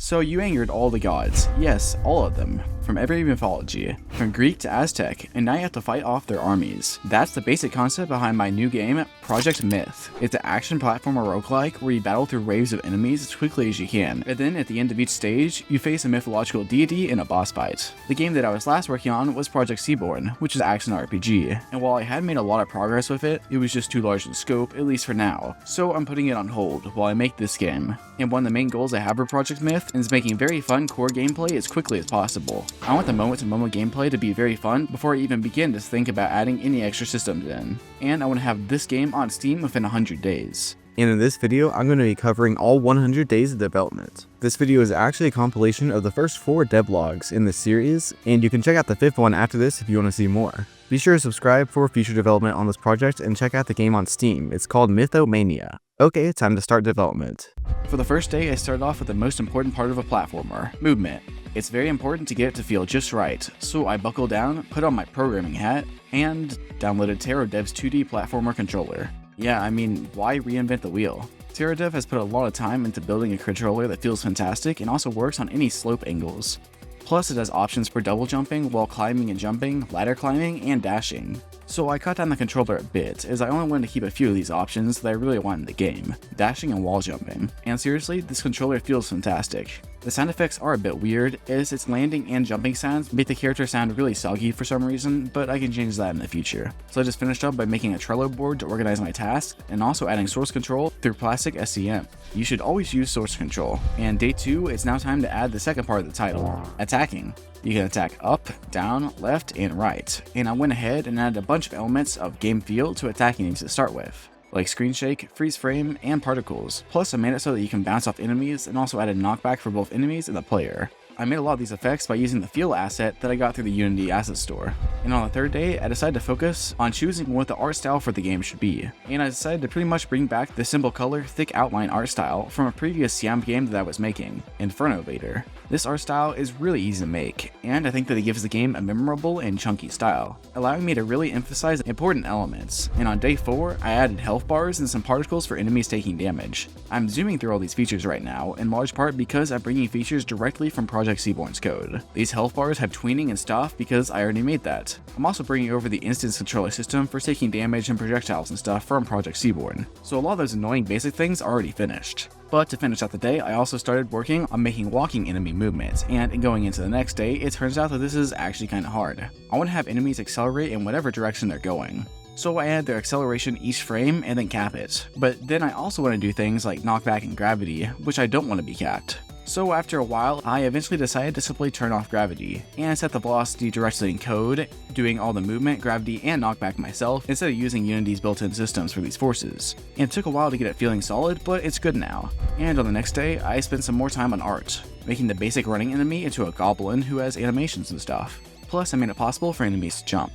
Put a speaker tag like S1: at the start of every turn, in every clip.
S1: So you angered all the gods, yes, all of them, from every mythology, from Greek to Aztec, and now you have to fight off their armies. That's the basic concept behind my new game, Project Myth. It's an action platformer roguelike where you battle through waves of enemies as quickly as you can, and then at the end of each stage, you face a mythological deity in a boss fight. The game that I was last working on was Project Seaborn, which is an action RPG, and while I had made a lot of progress with it, it was just too large in scope, at least for now, so I'm putting it on hold while I make this game. And one of the main goals I have for Project Myth is making very fun core gameplay as quickly as possible. I want the moment-to-moment gameplay to be very fun before I even begin to think about adding any extra systems in. And I want to have this game on Steam within 100 days.
S2: And in this video, I'm going to be covering all 100 days of development. This video is actually a compilation of the first 4 devlogs in this series, and you can check out the 5th one after this if you want to see more. Be sure to subscribe for future development on this project and check out the game on Steam. It's called MythoMania. Okay, time to start development.
S1: For the first day, I started off with the most important part of a platformer, movement. It's very important to get it to feel just right, so I buckled down, put on my programming hat, and downloaded TerraDev's 2D platformer controller. Yeah, I mean, why reinvent the wheel? TerraDev has put a lot of time into building a controller that feels fantastic and also works on any slope angles. Plus, it has options for double jumping, wall climbing and jumping, ladder climbing, and dashing. So I cut down the controller a bit, as I only wanted to keep a few of these options that I really want in the game, dashing and wall jumping. And seriously, this controller feels fantastic. The sound effects are a bit weird, as its landing and jumping sounds make the character sound really soggy for some reason, but I can change that in the future. So I just finished up by making a Trello board to organize my tasks, and also adding source control through Plastic SCM. You should always use source control. And day 2, it's now time to add the second part of the title, attacking. You can attack up, down, left, and right. And I went ahead and added a bunch of elements of game feel to attacking to start with, like screen shake, freeze frame, and particles. Plus I made it so that you can bounce off enemies and also added knockback for both enemies and the player. I made a lot of these effects by using the feel asset that I got through the Unity asset store. And on the third day, I decided to focus on choosing what the art style for the game should be. And I decided to pretty much bring back the simple color, thick outline art style from a previous Siam game that I was making, Inferno Vader. This art style is really easy to make, and I think that it gives the game a memorable and chunky style, allowing me to really emphasize important elements. And on day 4, I added health bars and some particles for enemies taking damage. I'm zooming through all these features right now, in large part because I'm bringing features directly from Project Seaborn's code. These health bars have tweening and stuff because I already made that. I'm also bringing over the instance controller system for taking damage and projectiles and stuff from Project Seaborn, so a lot of those annoying basic things are already finished. But to finish out the day, I also started working on making walking enemy movements, and in going into the next day, it turns out that this is actually kinda hard. I want to have enemies accelerate in whatever direction they're going. So I add their acceleration each frame and then cap it. But then I also want to do things like knockback and gravity, which I don't want to be capped. So after a while, I eventually decided to simply turn off gravity, and set the velocity directly in code, doing all the movement, gravity, and knockback myself instead of using Unity's built-in systems for these forces. And it took a while to get it feeling solid, but it's good now. And on the next day, I spent some more time on art, making the basic running enemy into a goblin who has animations and stuff. Plus I made it possible for enemies to jump.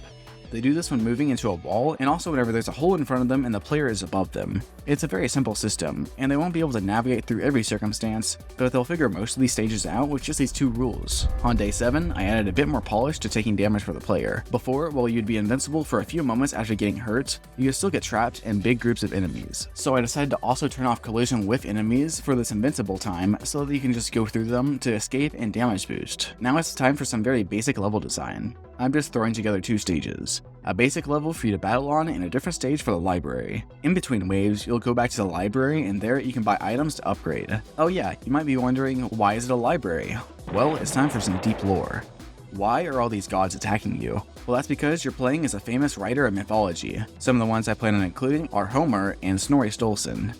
S1: They do this when moving into a wall, and also whenever there's a hole in front of them and the player is above them. It's a very simple system, and they won't be able to navigate through every circumstance, but they'll figure most of these stages out with just these 2 rules. On day 7, I added a bit more polish to taking damage for the player. Before, while you'd be invincible for a few moments after getting hurt, you could still get trapped in big groups of enemies. So I decided to also turn off collision with enemies for this invincible time, so that you can just go through them to escape and damage boost. Now it's time for some very basic level design. I'm just throwing together 2 stages. A basic level for you to battle on and a different stage for the library. In between waves, you'll go back to the library and there you can buy items to upgrade. Oh yeah, you might be wondering, why is it a library? Well, it's time for some deep lore. Why are all these gods attacking you? Well, that's because you're playing as a famous writer of mythology. Some of the ones I plan on including are Homer and Snorri Sturluson.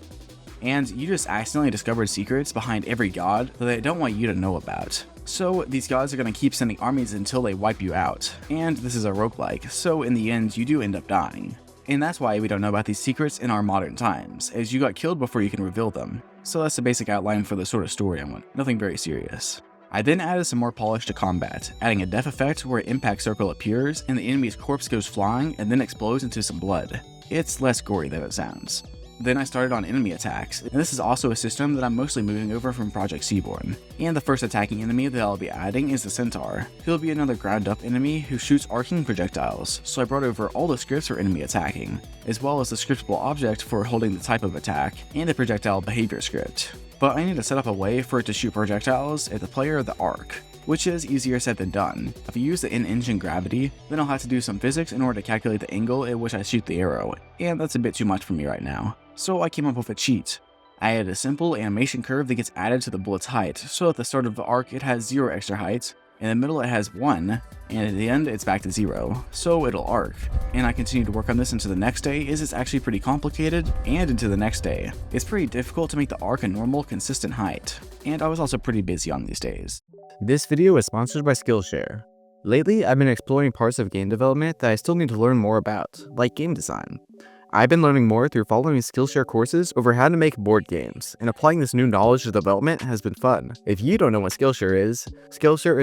S1: And you just accidentally discovered secrets behind every god that they don't want you to know about. So these gods are going to keep sending armies until they wipe you out. And this is a roguelike, so in the end you do end up dying. And that's why we don't know about these secrets in our modern times, as you got killed before you can reveal them. So that's the basic outline for the sort of story I want, nothing very serious. I then added some more polish to combat, adding a death effect where an impact circle appears and the enemy's corpse goes flying and then explodes into some blood. It's less gory than it sounds. Then I started on enemy attacks, and this is also a system that I'm mostly moving over from Project Seaborn. And the first attacking enemy that I'll be adding is the Centaur. He'll be another ground up enemy who shoots arcing projectiles, so I brought over all the scripts for enemy attacking, as well as the scriptable object for holding the type of attack, and a projectile behavior script. but I need to set up a way for it to shoot projectiles at the player of the arc, which is easier said than done. If I use the in-engine gravity, then I'll have to do some physics in order to calculate the angle at which I shoot the arrow, and that's a bit too much for me right now. So I came up with a cheat. I added a simple animation curve that gets added to the bullet's height, so at the start of the arc it has 0 extra height, in the middle it has 1, and at the end it's back to 0, so it'll arc. And I continue to work on this into the next day, as it's actually pretty complicated, and into the next day. It's pretty difficult to make the arc a normal, consistent height, and I was also pretty busy on these days.
S2: This video is sponsored by Skillshare. Lately, I've been exploring parts of game development that I still need to learn more about, like game design. I've been learning more through following Skillshare courses over how to make board games, and applying this new knowledge to development has been fun. If you don't know what Skillshare is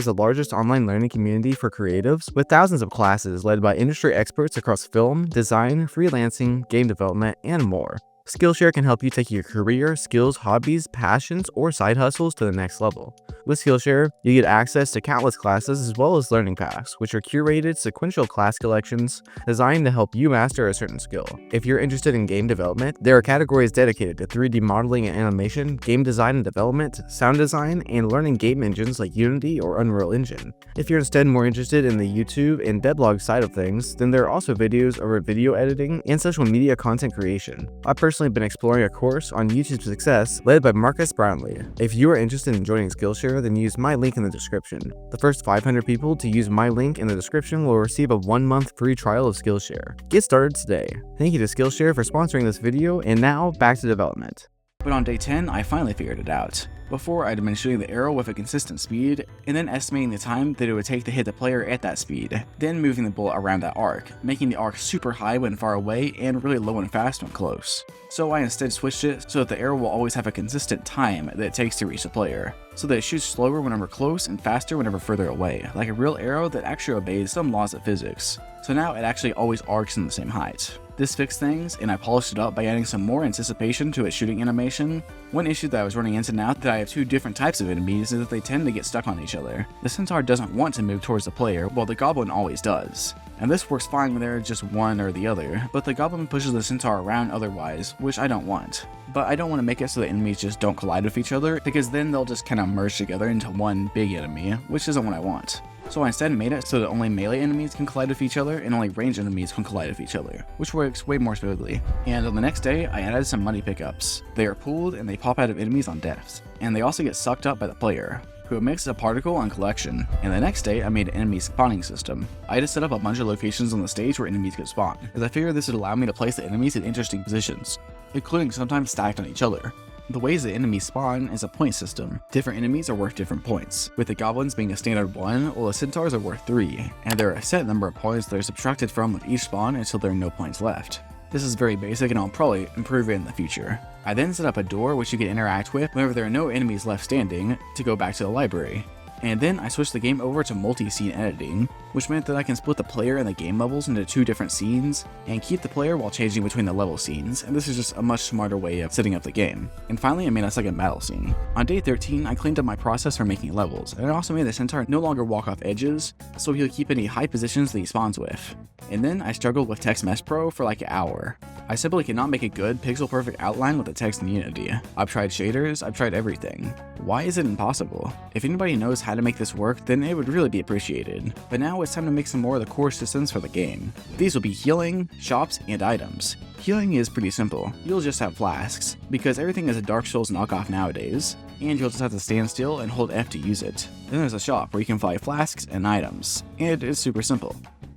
S2: the largest online learning community for creatives with thousands of classes led by industry experts across film, design, freelancing, game development, and more. Skillshare can help you take your career, skills, hobbies, passions, or side hustles to the next level. With Skillshare, you get access to countless classes as well as learning paths, which are curated sequential class collections designed to help you master a certain skill. If you're interested in game development, there are categories dedicated to 3D modeling and animation, game design and development, sound design, and learning game engines like Unity or Unreal Engine. If you're instead more interested in the YouTube and devlog side of things, then there are also videos over video editing and social media content creation. I personally been exploring a course on YouTube Success led by Marcus Brownlee. If you are interested in joining Skillshare, then use my link in the description. The first 500 people to use my link in the description will receive a 1-month free trial of Skillshare. Get started today. Thank you to Skillshare for sponsoring this video, and now back to development.
S1: But on day 10, I finally figured it out. Before, I'd been shooting the arrow with a consistent speed, and then estimating the time that it would take to hit the player at that speed, then moving the bullet around that arc, making the arc super high when far away and really low and fast when close. So I instead switched it so that the arrow will always have a consistent time that it takes to reach the player, so that it shoots slower whenever close and faster whenever further away, like a real arrow that actually obeys some laws of physics. So now it actually always arcs in the same height. This fixed things, and I polished it up by adding some more anticipation to its shooting animation. One issue that I was running into now that I have 2 different types of enemies is that they tend to get stuck on each other. The centaur doesn't want to move towards the player, while the goblin always does. And this works fine when they're just one or the other, but the goblin pushes the centaur around otherwise, which I don't want. But I don't want to make it so the enemies just don't collide with each other, because then they'll just kind of merge together into one big enemy, which isn't what I want. So I instead made it so that only melee enemies can collide with each other and only ranged enemies can collide with each other, which works way more smoothly. And on the next day, I added some money pickups. They are pooled and they pop out of enemies on deaths, and they also get sucked up by the player, who emits a particle on collection. And the next day, I made an enemy spawning system. I just set up a bunch of locations on the stage where enemies could spawn, as I figured this would allow me to place the enemies in interesting positions, including sometimes stacked on each other. The ways the enemies spawn is a point system. Different enemies are worth different points, with the goblins being a standard 1, while the centaurs are worth 3, and there are a set number of points that are subtracted from with each spawn until there are no points left. This is very basic and I'll probably improve it in the future. I then set up a door which you can interact with whenever there are no enemies left standing to go back to the library. And then I switched the game over to multi-scene editing, which meant that I can split the player and the game levels into 2 different scenes, and keep the player while changing between the level scenes, and this is just a much smarter way of setting up the game. And finally, I made a second battle scene. On day 13, I cleaned up my process for making levels, and I also made the centaur no longer walk off edges, so he'll keep any high positions that he spawns with. And then I struggled with Text Mesh Pro for like an hour. I simply cannot make a good pixel-perfect outline with the text in Unity. I've tried shaders, I've tried everything. Why is it impossible? If anybody knows how to make this work, then it would really be appreciated. But now it's time to make some more of the core systems for the game. These will be healing, shops, and items. Healing is pretty simple. You'll just have flasks, because everything is a Dark Souls knockoff nowadays, and you'll just have to stand still and hold F to use it. Then there's a shop where you can buy flasks and items, and it's super simple.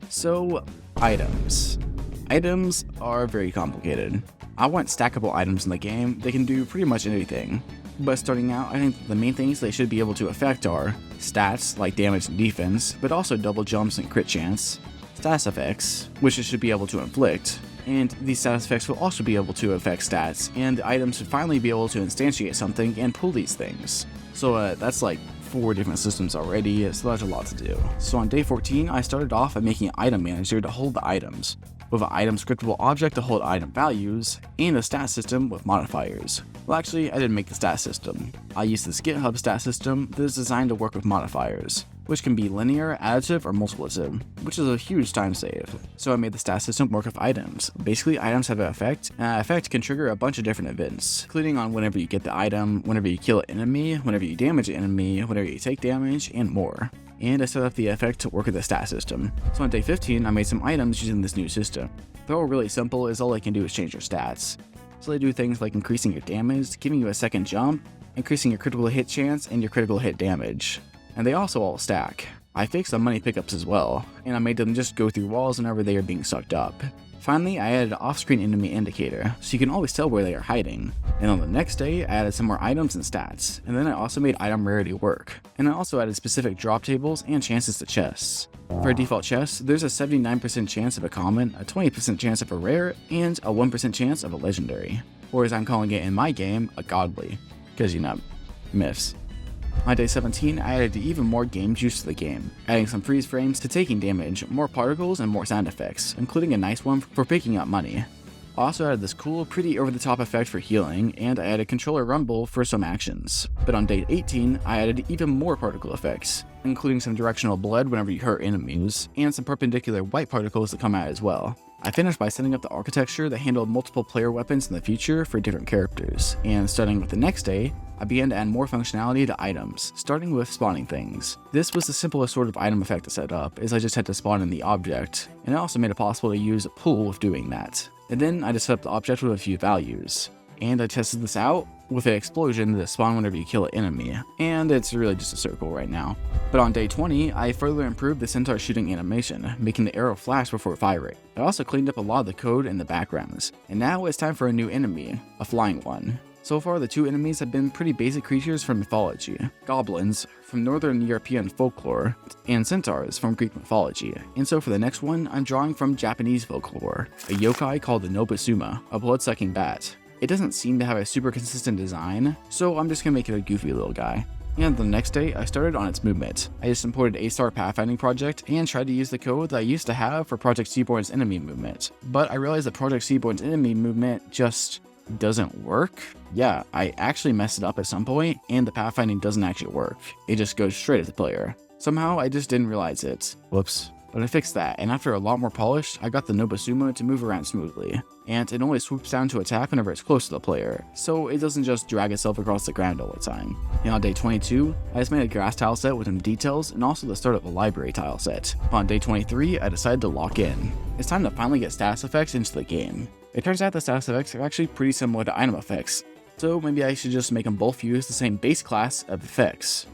S1: So, items. Items are very complicated. I want stackable items in the game that can do pretty much anything. But starting out, I think the main things they should be able to affect are stats like damage and defense, but also double jumps and crit chance, status effects, which it should be able to inflict, and these status effects will also be able to affect stats, and the items should finally be able to instantiate something and pull these things. So that's like 4 different systems already, so that's a lot to do. So on day 14, I started off by making an item manager to hold the items. with an item scriptable object to hold item values, and a stat system with modifiers. Well, actually, I didn't make the stat system. I used this GitHub stat system that is designed to work with modifiers, which can be linear, additive, or multiplicative, which is a huge time save. So I made the stat system work with items. Basically, items have an effect, and that effect can trigger a bunch of different events, including on whenever you get the item, whenever you kill an enemy, whenever you damage an enemy, whenever you take damage, and more. And I set up the effect to work with the stat system. So on day 15, I made some items using this new system. They're all really simple, as all I can do is change your stats. So they do things like increasing your damage, giving you a second jump, increasing your critical hit chance, and your critical hit damage. And they also all stack. I fixed the money pickups as well, and I made them just go through walls whenever they are being sucked up. Finally, I added an off-screen enemy indicator, so you can always tell where they are hiding. And on the next day, I added some more items and stats, and then I also made item rarity work. And I also added specific drop tables and chances to chests. For a default chest, there's a 79% chance of a common, a 20% chance of a rare, and a 1% chance of a legendary. Or as I'm calling it in my game, a godly. Because you know, myths. On day 17, I added even more game juice to the game, adding some freeze frames to taking damage, more particles, and more sound effects, including a nice one for picking up money. I also added this cool, pretty over-the-top effect for healing, and I added controller rumble for some actions. But on day 18, I added even more particle effects, including some directional blood whenever you hurt enemies, and some perpendicular white particles that come out as well. I finished by setting up the architecture that handled multiple player weapons in the future for different characters, and starting with the next day, I began to add more functionality to items, starting with spawning things. This was the simplest sort of item effect to set up, as I just had to spawn in the object, and it also made it possible to use a pool with doing that. And then I just set up the object with a few values. And I tested this out with an explosion that spawned whenever you kill an enemy, and it's really just a circle right now. But on day 20, I further improved the centaur shooting animation, making the arrow flash before firing. I also cleaned up a lot of the code in the backgrounds, and now it's time for a new enemy, a flying one. So far, the two enemies have been pretty basic creatures from mythology, goblins from Northern European folklore, and centaurs from Greek mythology. And so for the next one, I'm drawing from Japanese folklore, a yokai called the Nobusuma, a blood-sucking bat. It doesn't seem to have a super consistent design, so I'm just gonna make it a goofy little guy. And the next day, I started on its movement. I just imported A-Star Pathfinding Project and tried to use the code that I used to have for Project Seaborn's enemy movement. But I realized that Project Seaborn's enemy movement just doesn't work. Yeah, I actually messed it up at some point, and the pathfinding doesn't actually work. It just goes straight at the player. Somehow, I just didn't realize it. Whoops. But I fixed that, and after a lot more polish, I got the Nobusuma to move around smoothly. And it only swoops down to attack whenever it's close to the player, so it doesn't just drag itself across the ground all the time. And on day 22, I just made a grass tile set with some details, and also the start of a library tile set. On day 23, I decided to lock in. It's time to finally get status effects into the game. It turns out the status effects are actually pretty similar to item effects, so maybe I should just make them both use the same base class of effects.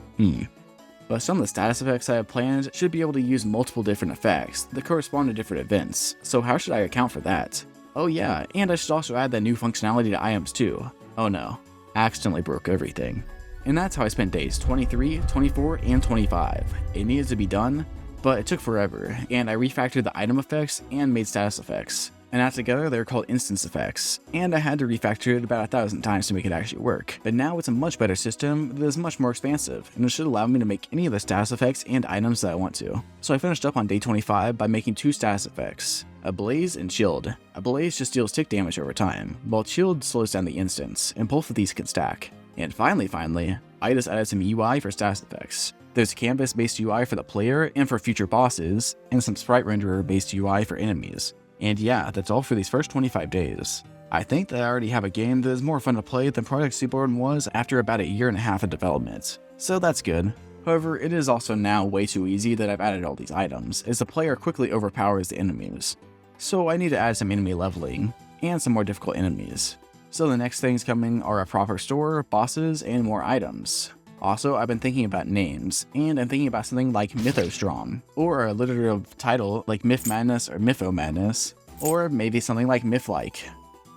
S1: But some of the status effects I have planned should be able to use multiple different effects that correspond to different events, so how should I account for that? Oh yeah, and I should also add that new functionality to items too. Oh no, I accidentally broke everything. And that's how I spent days 23, 24, and 25. It needed to be done, but it took forever, and I refactored the item effects and made status effects. And add together, they're called instance effects, and I had to refactor it about 1,000 times to make it actually work. But now it's a much better system that is much more expansive, and it should allow me to make any of the status effects and items that I want to. So I finished up on day 25 by making two status effects, a blaze and shield. A blaze just deals tick damage over time, while shield slows down the instance, and both of these can stack. And finally, I just added some UI for status effects. There's a canvas-based UI for the player and for future bosses, and some sprite renderer-based UI for enemies. And yeah, that's all for these first 25 days. I think that I already have a game that is more fun to play than Project Seaborn was after about 1.5 years of development, so that's good. However, it is also now way too easy that I've added all these items, as the player quickly overpowers the enemies. So I need to add some enemy leveling, and some more difficult enemies. So the next things coming are a proper store, bosses, and more items. Also, I've been thinking about names, and I'm thinking about something like Mythostrom, or a alliterative title like Myth Madness or MythoMania, or maybe something like Mythlike,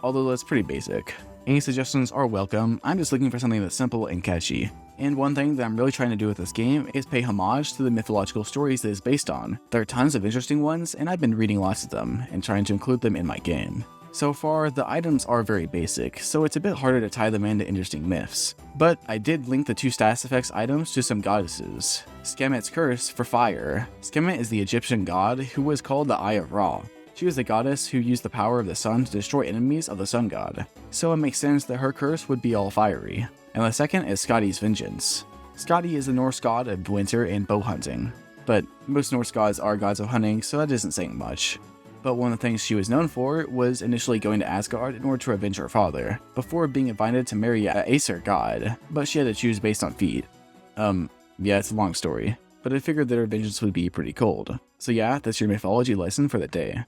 S1: although that's pretty basic. Any suggestions are welcome. I'm just looking for something that's simple and catchy. And one thing that I'm really trying to do with this game is pay homage to the mythological stories that it's based on. There are tons of interesting ones, and I've been reading lots of them and trying to include them in my game. So far, the items are very basic, so it's a bit harder to tie them into interesting myths. But I did link the two status effects items to some goddesses. Skemet's curse for fire. Skemet is the Egyptian god who was called the Eye of Ra. She was the goddess who used the power of the sun to destroy enemies of the sun god, so it makes sense that her curse would be all fiery. And the second is Skadi's vengeance. Skadi is the Norse god of winter and bow hunting, but most Norse gods are gods of hunting, so that isn't saying much. But one of the things she was known for was initially going to Asgard in order to avenge her father, before being invited to marry an Aesir god, but she had to choose based on feet. Yeah, it's a long story, but I figured that her vengeance would be pretty cold. So yeah, that's your mythology lesson for the day.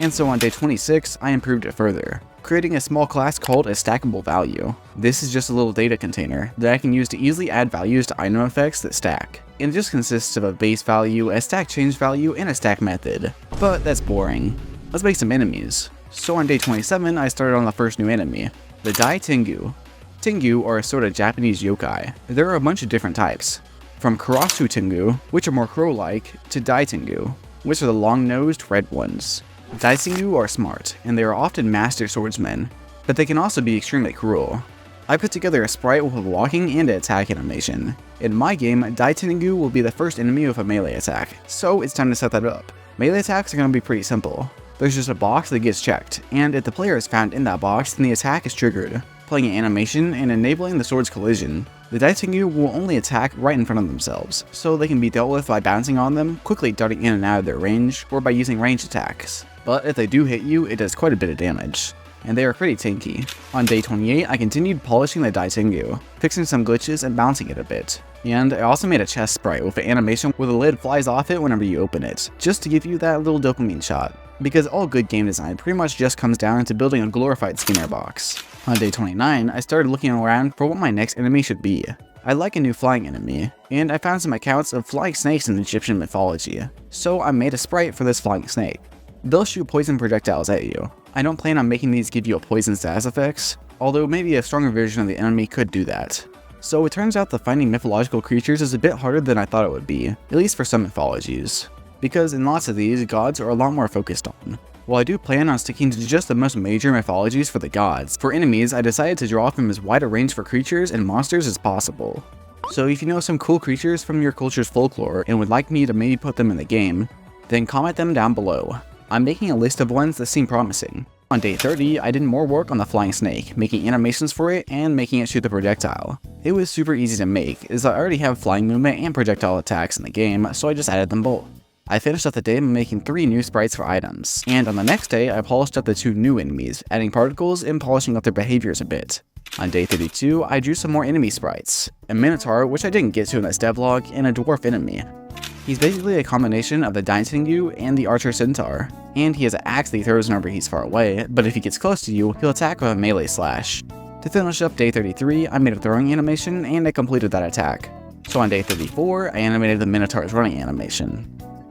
S1: And so on day 26, I improved it further, creating a small class called a stackable value. This is just a little data container that I can use to easily add values to item effects that stack. And it just consists of a base value, a stack change value, and a stack method. But that's boring. Let's make some enemies. So on day 27, I started on the first new enemy, the Dai Tengu. Tengu are a sort of Japanese yokai. There are a bunch of different types, from Karasu Tengu, which are more crow-like, to Dai Tengu, which are the long-nosed red ones. Dai Tengu are smart, and they are often master swordsmen, but they can also be extremely cruel. I put together a sprite with a walking and an attack animation. In my game, Dai Tengu will be the first enemy with a melee attack, so it's time to set that up. Melee attacks are going to be pretty simple. There's just a box that gets checked, and if the player is found in that box, then the attack is triggered, playing an animation and enabling the sword's collision. The Dai Tengu will only attack right in front of themselves, so they can be dealt with by bouncing on them, quickly darting in and out of their range, or by using ranged attacks. But if they do hit you, it does quite a bit of damage, and they are pretty tanky. On day 28, I continued polishing the Dai Tengu, fixing some glitches and bouncing it a bit. And I also made a chest sprite with an animation where the lid flies off it whenever you open it, just to give you that little dopamine shot. Because all good game design pretty much just comes down to building a glorified Skinner box. On day 29, I started looking around for what my next enemy should be. I like a new flying enemy, and I found some accounts of flying snakes in Egyptian mythology, so I made a sprite for this flying snake. They'll shoot poison projectiles at you. I don't plan on making these give you a poison status effects, although maybe a stronger version of the enemy could do that. So it turns out that finding mythological creatures is a bit harder than I thought it would be, at least for some mythologies. Because in lots of these, gods are a lot more focused on. While I do plan on sticking to just the most major mythologies for the gods, for enemies I decided to draw from as wide a range for creatures and monsters as possible. So if you know some cool creatures from your culture's folklore and would like me to maybe put them in the game, then comment them down below. I'm making a list of ones that seem promising. On day 30, I did more work on the flying snake, making animations for it and making it shoot the projectile. It was super easy to make, as I already have flying movement and projectile attacks in the game, so I just added them both. I finished up the day by making 3 new sprites for items, and on the next day I polished up the 2 new enemies, adding particles and polishing up their behaviors a bit. On day 32, I drew some more enemy sprites, a minotaur, which I didn't get to in this devlog, and a dwarf enemy. He's basically a combination of the Dai Tengu and the archer centaur, and he has an axe that he throws whenever he's far away, but if he gets close to you, he'll attack with a melee slash. To finish up day 33, I made a throwing animation and I completed that attack. So on day 34, I animated the minotaur's running animation.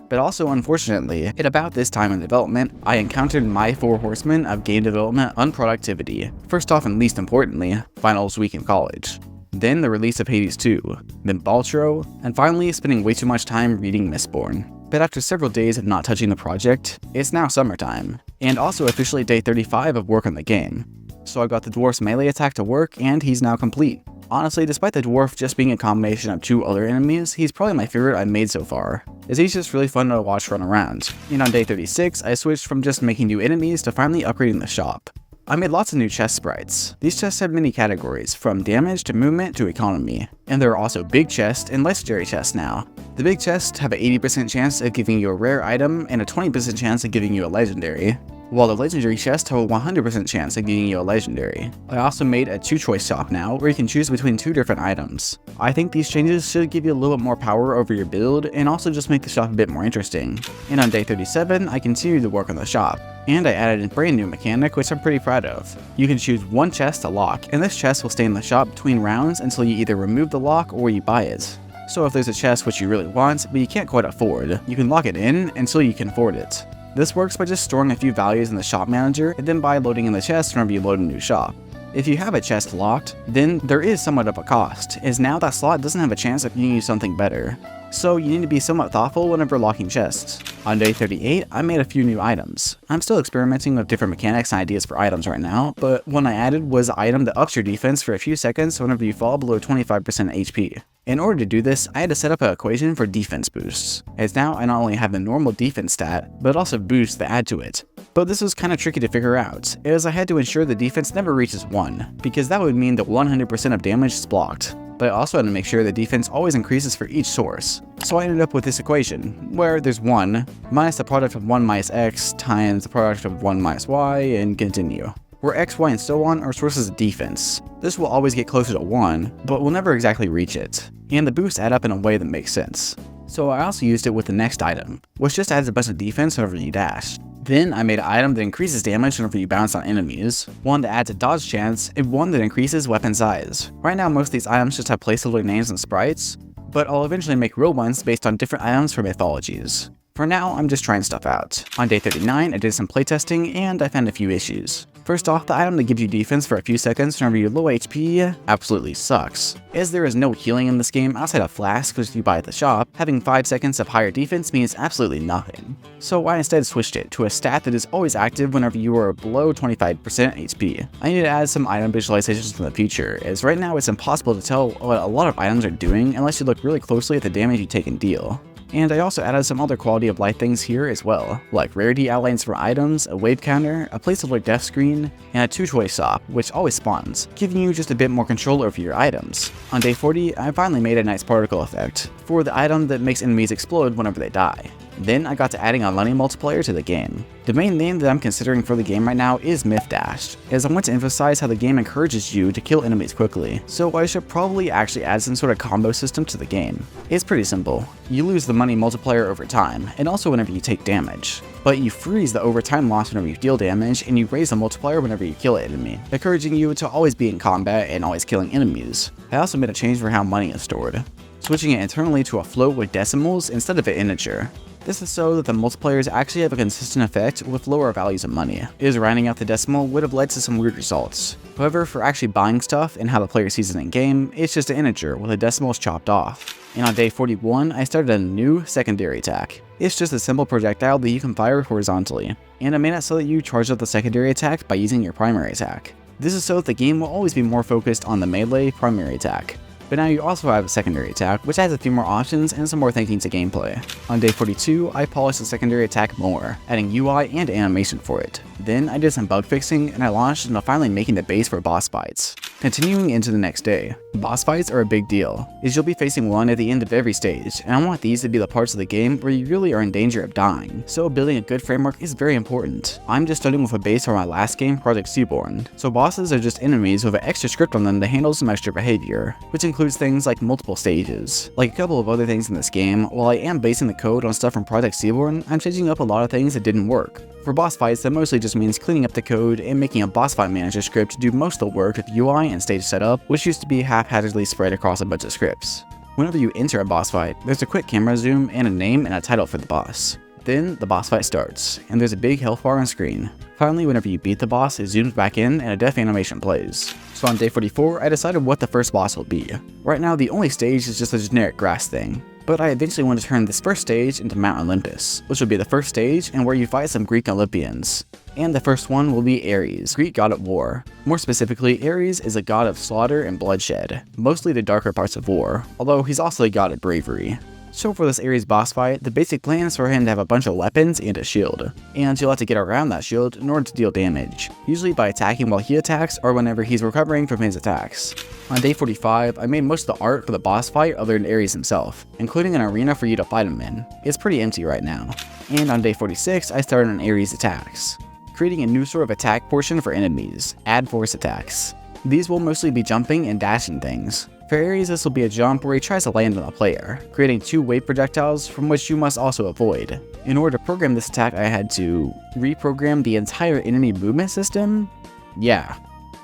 S1: But also, unfortunately, at about this time in development, I encountered my 4 horsemen of game development unproductivity. First off and least importantly, finals week in college. Then the release of Hades 2, then Baltro, and finally spending way too much time reading Mistborn. But after several days of not touching the project, it's now summertime, and also officially day 35 of work on the game. So I got the dwarf's melee attack to work, and he's now complete. Honestly, despite the dwarf just being a combination of 2 other enemies, he's probably my favorite I've made so far, as he's just really fun to watch run around. And on day 36, I switched from just making new enemies to finally upgrading the shop. I made lots of new chest sprites. These chests have many categories, from damage to movement to economy, and there are also big chests and legendary chests now. The big chests have an 80% chance of giving you a rare item and a 20% chance of giving you a legendary, while the legendary chests have a 100% chance of giving you a legendary. I also made a 2-choice shop now, where you can choose between 2 different items. I think these changes should give you a little bit more power over your build, and also just make the shop a bit more interesting. And on day 37, I continued to work on the shop, and I added a brand new mechanic which I'm pretty proud of. You can choose 1 chest to lock, and this chest will stay in the shop between rounds until you either remove the lock or you buy it. So if there's a chest which you really want, but you can't quite afford, you can lock it in until you can afford it. This works by just storing a few values in the shop manager and then by loading in the chest whenever you load a new shop. If you have a chest locked, then there is somewhat of a cost, as now that slot doesn't have a chance of giving you something better. So you need to be somewhat thoughtful whenever locking chests. On day 38, I made a few new items. I'm still experimenting with different mechanics and ideas for items right now, but one I added was an item that ups your defense for a few seconds whenever you fall below 25% HP. In order to do this, I had to set up an equation for defense boosts, as now I not only have the normal defense stat, but also boosts that add to it. But this was kinda tricky to figure out, as I had to ensure the defense never reaches 1, because that would mean that 100% of damage is blocked. But I also had to make sure the defense always increases for each source. So I ended up with this equation, where there's 1 minus the product of 1 minus x times the product of 1 minus y, and continue. Where x, y, and so on are sources of defense. This will always get closer to 1, but will never exactly reach it. And the boosts add up in a way that makes sense. So I also used it with the next item, which just adds a bunch of defense whenever you dash. Then I made an item that increases damage whenever you bounce on enemies, one that adds a dodge chance, and one that increases weapon size. Right now most of these items just have placeholder names and sprites, but I'll eventually make real ones based on different items from mythologies. For now, I'm just trying stuff out. On day 39, I did some playtesting, and I found a few issues. First off, the item that gives you defense for a few seconds whenever you're low HP absolutely sucks, as there is no healing in this game outside of flasks which you buy at the shop. Having 5 seconds of higher defense means absolutely nothing. So I instead switched it to a stat that is always active whenever you are below 25% HP. I need to add some item visualizations in the future, as right now it's impossible to tell what a lot of items are doing unless you look really closely at the damage you take and deal. And I also added some other quality of life things here as well, like rarity outlines for items, a wave counter, a placeholder death screen, and a 2-choice op, which always spawns, giving you just a bit more control over your items. On day 40, I finally made a nice particle effect for the item that makes enemies explode whenever they die. Then I got to adding a money multiplier to the game. The main name that I'm considering for the game right now is Myth Dash, as I want to emphasize how the game encourages you to kill enemies quickly, so I should probably actually add some sort of combo system to the game. It's pretty simple. You lose the money multiplier over time, and also whenever you take damage. But you freeze the overtime loss whenever you deal damage, and you raise the multiplier whenever you kill an enemy, encouraging you to always be in combat and always killing enemies. I also made a change for how money is stored, switching it internally to a float with decimals instead of an integer. This is so that the multipliers actually have a consistent effect with lower values of money, as rounding out the decimal would have led to some weird results. However, for actually buying stuff and how the player sees it in game, it's just an integer with the decimals chopped off. And on day 41, I started a new secondary attack. It's just a simple projectile that you can fire horizontally, and I made it so that you charge up the secondary attack by using your primary attack. This is so that the game will always be more focused on the melee primary attack. But now you also have a secondary attack, which adds a few more options and some more thinking to gameplay. On day 42, I polished the secondary attack more, adding UI and animation for it. Then I did some bug fixing, and I launched into finally making the base for boss fights. Continuing into the next day, boss fights are a big deal, as you'll be facing one at the end of every stage, and I want these to be the parts of the game where you really are in danger of dying, so building a good framework is very important. I'm just starting with a base for my last game, Project Seaborn, so bosses are just enemies with an extra script on them to handle some extra behavior, which includes things like multiple stages. Like a couple of other things in this game, while I am basing the code on stuff from Project Seaborn, I'm changing up a lot of things that didn't work. For boss fights, that mostly just means cleaning up the code and making a boss fight manager script to do most of the work with UI and stage setup, which used to be haphazardly spread across a bunch of scripts. Whenever you enter a boss fight, there's a quick camera zoom and a name and a title for the boss. Then the boss fight starts, and there's a big health bar on screen. Finally, whenever you beat the boss, it zooms back in and a death animation plays. So on day 44, I decided what the first boss will be. Right now, the only stage is just a generic grass thing, but I eventually want to turn this first stage into Mount Olympus, which will be the first stage and where you fight some Greek Olympians. And the first one will be Ares, Greek god of war. More specifically, Ares is a god of slaughter and bloodshed, mostly the darker parts of war, although he's also a god of bravery. So for this Ares boss fight, the basic plan is for him to have a bunch of weapons and a shield, and you'll have to get around that shield in order to deal damage, usually by attacking while he attacks or whenever he's recovering from his attacks. On day 45, I made most of the art for the boss fight other than Ares himself, including an arena for you to fight him in. It's pretty empty right now. And on day 46, I started on Ares attacks, creating a new sort of attack portion for enemies, add force attacks. These will mostly be jumping and dashing things. For Ares, this will be a jump where he tries to land on a player, creating 2 wave projectiles from which you must also avoid. In order to program this attack, I had to reprogram the entire enemy movement system? Yeah.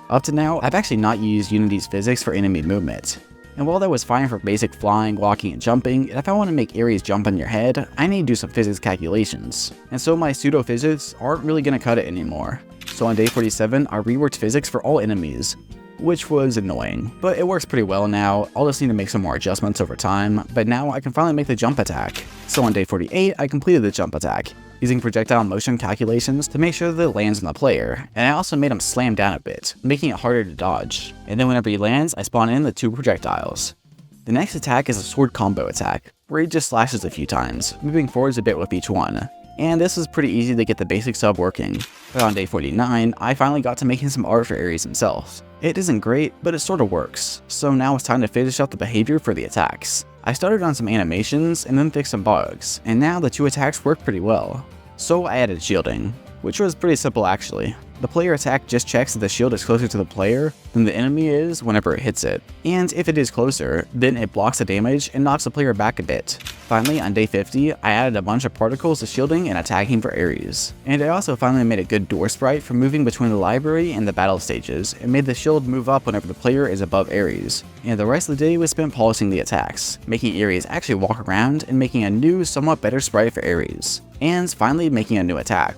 S1: Up to now, I've actually not used Unity's physics for enemy movement. And while that was fine for basic flying, walking, and jumping, if I want to make Ares jump on your head, I need to do some physics calculations. And so my pseudo-physics aren't really going to cut it anymore. So on day 47, I reworked physics for all enemies, which was annoying, but it works pretty well now. I'll just need to make some more adjustments over time, but now I can finally make the jump attack. So on day 48, I completed the jump attack, using projectile motion calculations to make sure that it lands on the player, and I also made him slam down a bit, making it harder to dodge. And then whenever he lands, I spawn in the 2 projectiles. The next attack is a sword combo attack, where he just slashes a few times, moving forwards a bit with each one. and this was pretty easy to get the basic sub working. But on day 49, I finally got to making some art for Ares himself. It isn't great, but it sorta works, so now it's time to finish up the behavior for the attacks. I started on some animations and then fixed some bugs, and now the 2 attacks work pretty well. So I added shielding, which was pretty simple actually. The player attack just checks that the shield is closer to the player than the enemy is whenever it hits it, and if it is closer, then it blocks the damage and knocks the player back a bit. Finally, on day 50, I added a bunch of particles to shielding and attacking for Ares. And I also finally made a good door sprite for moving between the library and the battle stages, and made the shield move up whenever the player is above Ares. And the rest of the day was spent polishing the attacks, making Ares actually walk around and making a new, somewhat better sprite for Ares. And finally making a new attack.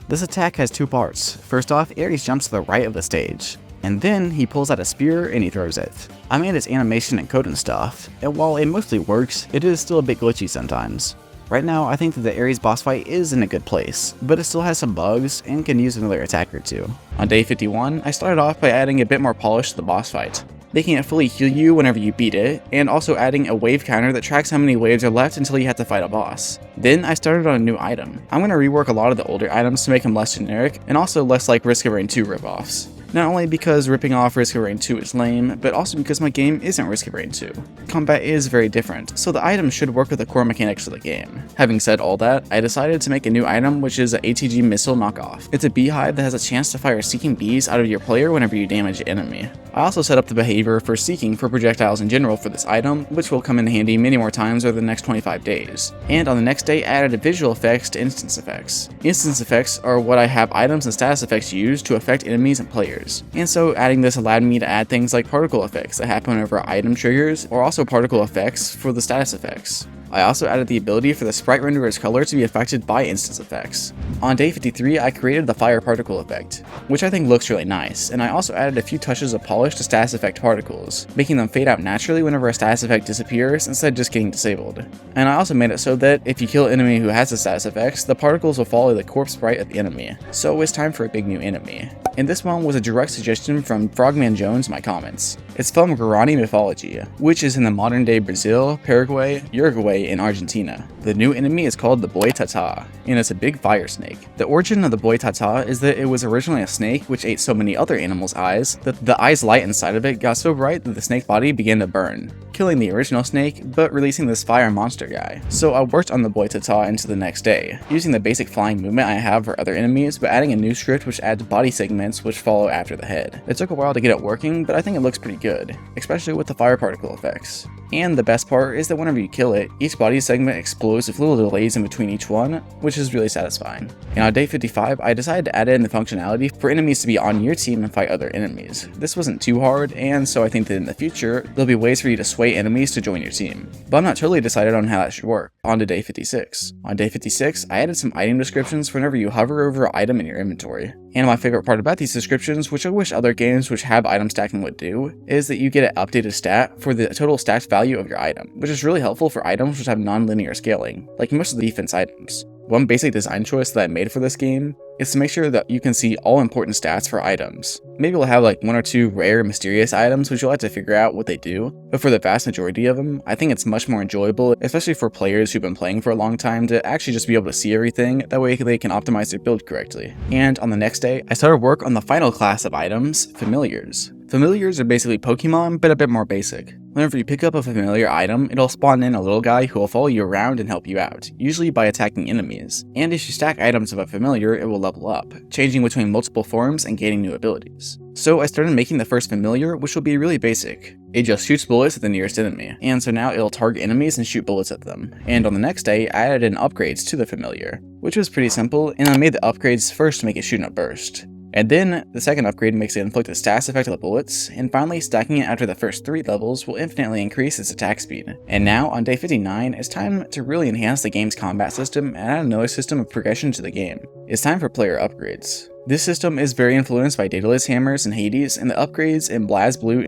S1: This attack has 2 parts. First off, Ares jumps to the right of the stage, and then he pulls out a spear and he throws it. I made his animation and code and stuff, and while it mostly works, it is still a bit glitchy sometimes. Right now, I think that the Ares boss fight is in a good place, but it still has some bugs and can use another attack or 2. On day 51, I started off by adding a bit more polish to the boss fight, making it fully heal you whenever you beat it, and also adding a wave counter that tracks how many waves are left until you have to fight a boss. Then I started on a new item. I'm going to rework a lot of the older items to make them less generic, and also less like Risk of Rain 2 ripoffs. Not only because ripping off Risk of Rain 2 is lame, but also because my game isn't Risk of Rain 2. Combat is very different, so the items should work with the core mechanics of the game. Having said all that, I decided to make a new item which is an ATG missile knockoff. It's a beehive that has a chance to fire seeking bees out of your player whenever you damage an enemy. I also set up the behavior for seeking for projectiles in general for this item, which will come in handy many more times over the next 25 days. And on the next day, I added visual effects to instance effects. Instance effects are what I have items and status effects use to affect enemies and players. And so adding this allowed me to add things like particle effects that happen whenever item triggers, or also particle effects for the status effects. I also added the ability for the sprite renderer's color to be affected by instance effects. On day 53, I created the fire particle effect, which I think looks really nice, and I also added a few touches of polish to status effect particles, making them fade out naturally whenever a status effect disappears instead of just getting disabled. And I also made it so that if you kill an enemy who has the status effects, the particles will follow the corpse sprite of the enemy. So it's time for a big new enemy. And this one was a direct suggestion from Frogman Jones in my comments. It's from Guarani mythology, which is in the modern day Brazil, Paraguay, Uruguay, and Argentina. The new enemy is called the Boitatá, and it's a big fire snake. The origin of the Boitatá is that it was originally a snake which ate so many other animals' eyes that the eye's light inside of it got so bright that the snake body began to burn, killing the original snake but releasing this fire monster guy. So I worked on the Boitatá into the next day, using the basic flying movement I have for other enemies but adding a new script which adds body segments which follow after the head. It took a while to get it working, but I think it looks pretty good, especially with the fire particle effects. And the best part is that whenever you kill it, each body segment explodes with little delays in between each one, which is really satisfying. And on day 55, I decided to add in the functionality for enemies to be on your team and fight other enemies. This wasn't too hard, and so I think that in the future, there'll be ways for you to sway enemies to join your team. But I'm not totally decided on how that should work. On to day 56. On day 56, I added some item descriptions whenever you hover over an item in your inventory. And my favorite part about these descriptions, which I wish other games which have item stacking would do, is that you get an updated stat for the total stacked value of your item, which is really helpful for items which have non-linear scaling, like most of the defense items. One basic design choice that I made for this game is to make sure that you can see all important stats for items. Maybe we'll have like 1 or 2 rare mysterious items which you'll have to figure out what they do, but for the vast majority of them, I think it's much more enjoyable, especially for players who've been playing for a long time, to actually just be able to see everything, that way they can optimize their build correctly. And on the next day, I started work on the final class of items, familiars. Familiars are basically Pokemon, but a bit more basic. Whenever you pick up a familiar item, it'll spawn in a little guy who will follow you around and help you out, usually by attacking enemies. And if you stack items of a familiar, it will level up, changing between multiple forms and gaining new abilities. So I started making the first familiar, which will be really basic. It just shoots bullets at the nearest enemy, and so now it'll target enemies and shoot bullets at them. And on the next day, I added in upgrades to the familiar, which was pretty simple, and I made the upgrades first to make it shoot in a burst. And then, the second upgrade makes it inflict a status effect of the bullets, and finally stacking it after the first 3 levels will infinitely increase its attack speed. And now, on day 59, it's time to really enhance the game's combat system and add another system of progression to the game. It's time for player upgrades. This system is very influenced by Daedalus hammers and Hades, and the upgrades in BlazBlue.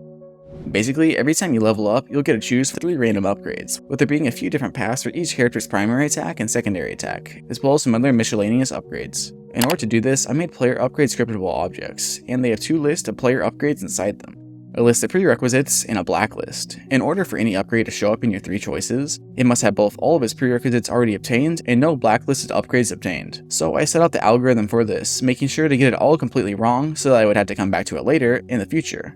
S1: Basically, every time you level up, you'll get to choose 3 random upgrades, with there being a few different paths for each character's primary attack and secondary attack, as well as some other miscellaneous upgrades. In order to do this, I made player upgrade scriptable objects, and they have 2 lists of player upgrades inside them. a list of prerequisites, and a blacklist. In order for any upgrade to show up in your 3 choices, it must have both all of its prerequisites already obtained and no blacklisted upgrades obtained. So I set out the algorithm for this, making sure to get it all completely wrong so that I would have to come back to it later in the future.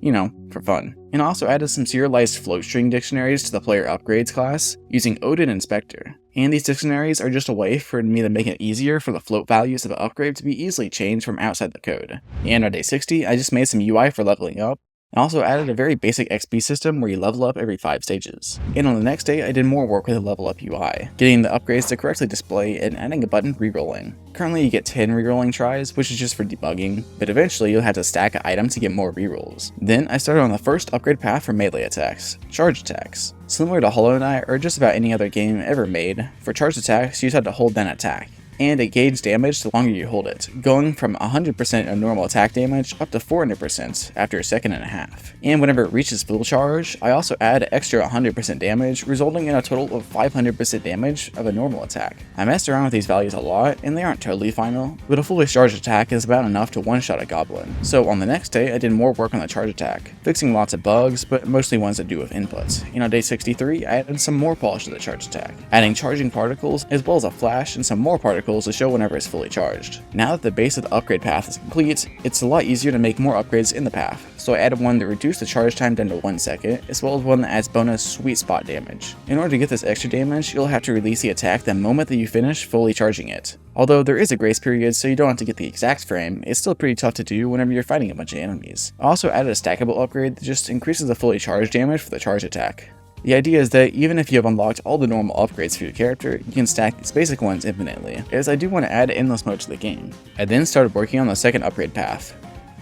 S1: You know, for fun. And also added some serialized float string dictionaries to the player upgrades class using Odin Inspector. And these dictionaries are just a way for me to make it easier for the float values of the upgrade to be easily changed from outside the code. And on day 60, I just made some UI for leveling up, and also added a very basic XP system where you level up every 5 stages. And on the next day, I did more work with the level up UI, getting the upgrades to correctly display and adding a button rerolling. Currently you get 10 rerolling tries, which is just for debugging, but eventually you'll have to stack an item to get more rerolls. Then I started on the first upgrade path for melee attacks, charge attacks. Similar to Hollow Knight or just about any other game ever made, for charge attacks you just have to hold down attack, and it gains damage the longer you hold it, going from 100% of normal attack damage up to 400% after a second and a half. And whenever it reaches full charge, I also add an extra 100% damage, resulting in a total of 500% damage of a normal attack. I messed around with these values a lot, and they aren't totally final, but a fully charged attack is about enough to one-shot a goblin. So on the next day, I did more work on the charge attack, fixing lots of bugs, but mostly ones that do with inputs. And on day 63, I added some more polish to the charge attack, adding charging particles as well as a flash and some more particles to show whenever it's fully charged. Now that the base of the upgrade path is complete, it's a lot easier to make more upgrades in the path, so I added one that reduced the charge time down to 1 second, as well as one that adds bonus sweet spot damage. In order to get this extra damage, you'll have to release the attack the moment that you finish fully charging it. Although there is a grace period, so you don't have to get the exact frame, it's still pretty tough to do whenever you're fighting a bunch of enemies. I also added a stackable upgrade that just increases the fully charged damage for the charge attack. The idea is that even if you have unlocked all the normal upgrades for your character, you can stack these basic ones infinitely, as I do want to add endless mode to the game. I then started working on the second upgrade path,